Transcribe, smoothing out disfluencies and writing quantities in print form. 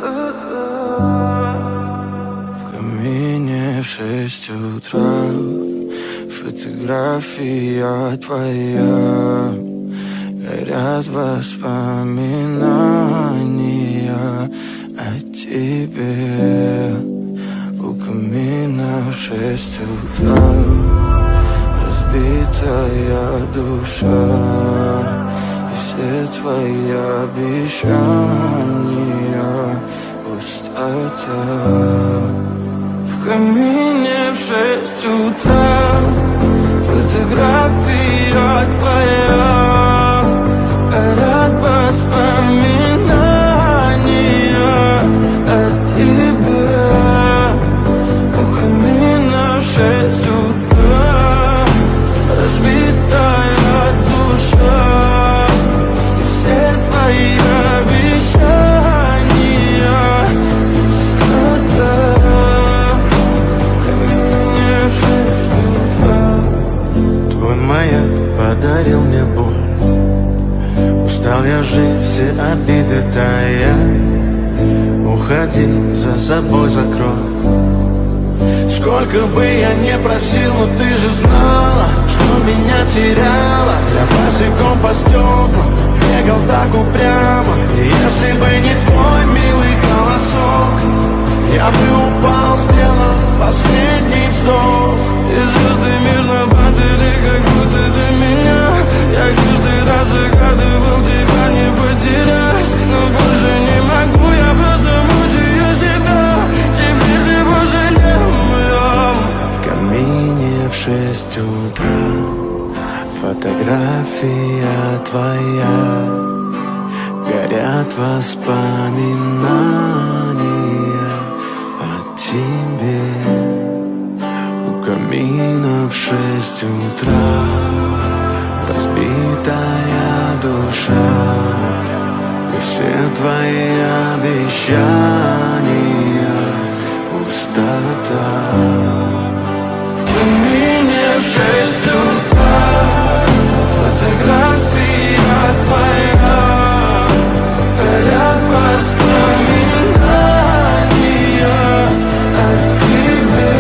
В камине в 6 утра фотография твоя. Горят воспоминания о тебе. У камина в 6 утра разбитая душа. И все твои обещания пустота. В камине в 6 утра фотография твоя. Горят воспоминания о тебе. У камина в 6 утра разбитая душа. И все твои обещания пустота. В камине в 6 утра. Твой маяк подарил мне боль. Устал я жить, все обиды тая. Уходи, за собой закрой. Сколько бы я не просил, но ты же знала, что меня теряла. Я босиком по стеклам бегал так упрямо. И если бы не твой милый голосок, я бы упал, сделал последний вздох. И звезды мирно падали, как будто до меня. Я каждый раз загадывал тебя не потерять. Но больше не могу, я просто мучаю себя. Теперь ты больше не моя. В камине в 6 утра фотография твоя. Горят воспоминания о тебе. У камина в 6 утра разбитая душа. И все твои обещания пустота. В камине в 6 утра фотография твоя. Горят воспоминания о тебе.